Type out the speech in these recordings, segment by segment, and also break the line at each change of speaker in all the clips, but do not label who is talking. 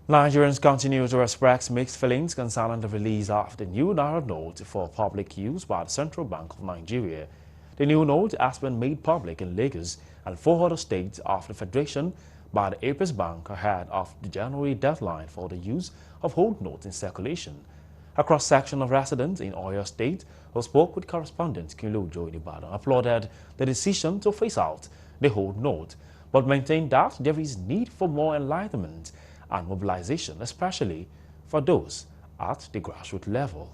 Nigerians continue to express mixed feelings concerning the release of the new Naira note for public use by the Central Bank of Nigeria. The new note has been made public in Lagos and 4 other states of the Federation by the Apis Bank ahead of the January deadline for the use of old notes in circulation. A cross-section of residents in Oyo State who spoke with correspondent Kilojo in Ibadan applauded the decision to phase out the old note, but maintained that there is need for more enlightenment and mobilization, especially for those at the grassroots level.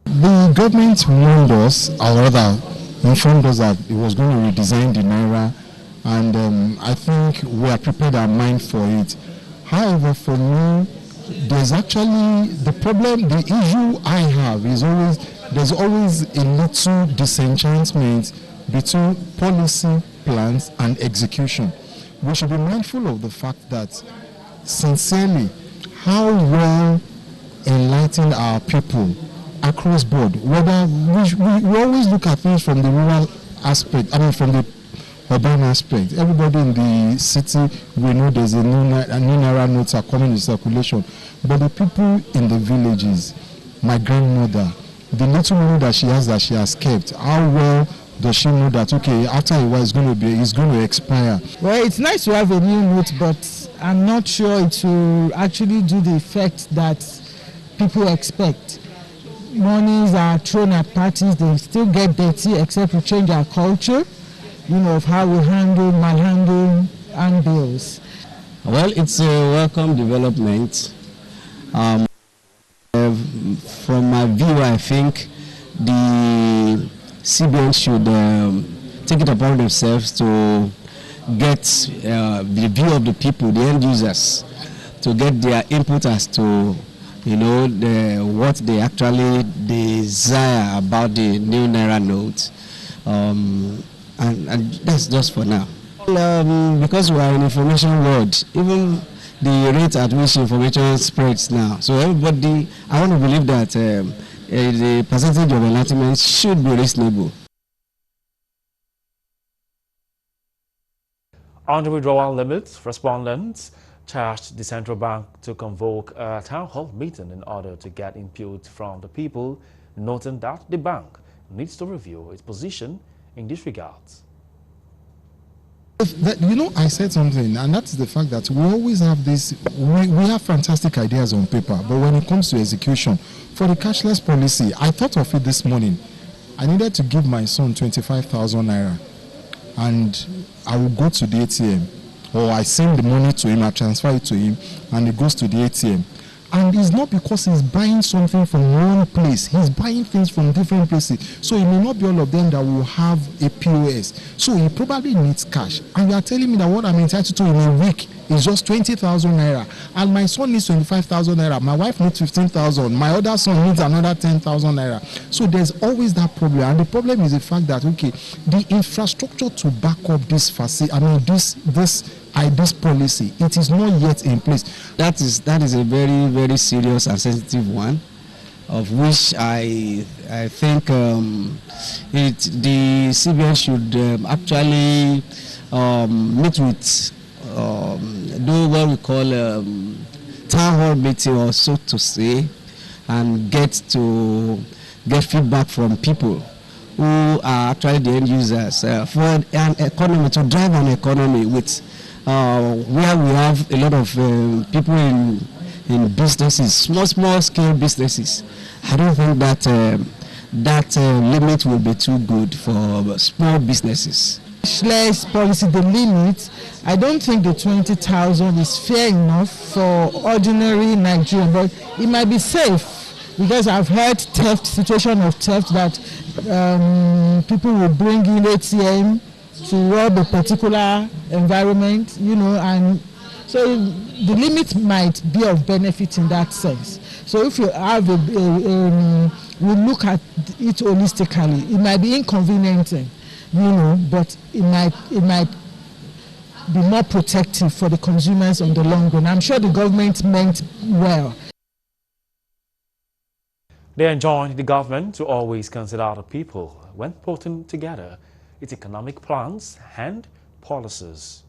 The government warned us, or rather informed us, that it was going to redesign the Naira, and I think we are prepared our mind for it. However, for me, there's actually the problem, the issue I have is there's always a little disenchantment between policy plans and execution. We should be mindful of the fact that sincerely, how well enlightened our people across board, whether we always look at things from the rural aspect, from the urban aspect. Everybody in the city, we know there's a new Naira notes are coming in circulation, but the people in the villages, my grandmother, the little money that she has kept, how well does she know that, okay, after a while it's going to expire?
Well, it's nice to have a new note, but I'm not sure it will actually do the effect that people expect. Monies are thrown at parties, they still get dirty, except we change our culture, of how we malhandle handbills.
Well, it's a welcome development. From my view, I think the CBN should take it upon themselves to get the view of the people, the end users, to get their input as to what they actually desire about the new Naira note, and that's just for now. Because we are in information world, even the rate at which information spreads now, so everybody, I want to believe that the percentage of enlightenment should be reasonable.
On the withdrawal limits, respondents charged the central bank to convoke a town hall meeting in order to get input from the people, noting that the bank needs to review its position in this regard.
I said something, and that's the fact that we always have this, we have fantastic ideas on paper, but when it comes to execution, for the cashless policy, I thought of it this morning. I needed to give my son 25,000 naira, and I will go to the ATM, or I send the money to him, I transfer it to him, and it goes to the ATM. And it's not because he's buying something from one place, he's buying things from different places. So it may not be all of them that will have a POS. So he probably needs cash. And you are telling me that what I'm entitled to in a week is just 20,000 naira. And my son needs 25,000 naira. My wife needs 15,000. My other son needs another 10,000 naira. So there's always that problem. And the problem is the fact that, okay, the infrastructure to back up this facility, this policy, it is not yet in place.
That is a very, very serious and sensitive one, of which I think the CBN should actually meet with, do what we call town hall meeting, or so to say, and get feedback from people who are actually the end users for an economy, to drive an economy with where we have a lot of people in businesses, small scale businesses. I don't think that limit will be too good for small businesses.
Cashless policy, the limit, I don't think the 20,000 is fair enough for ordinary Nigerian, but it might be safe, because I've heard situation of theft that people will bring in ATM to rob a particular environment, and so the limit might be of benefit in that sense. So if you have we look at it holistically, it might be inconveniencing, but it might be more protective for the consumers on the long run. I'm sure the government meant well.
They enjoined the government to always consider the people when putting together its economic plans and policies.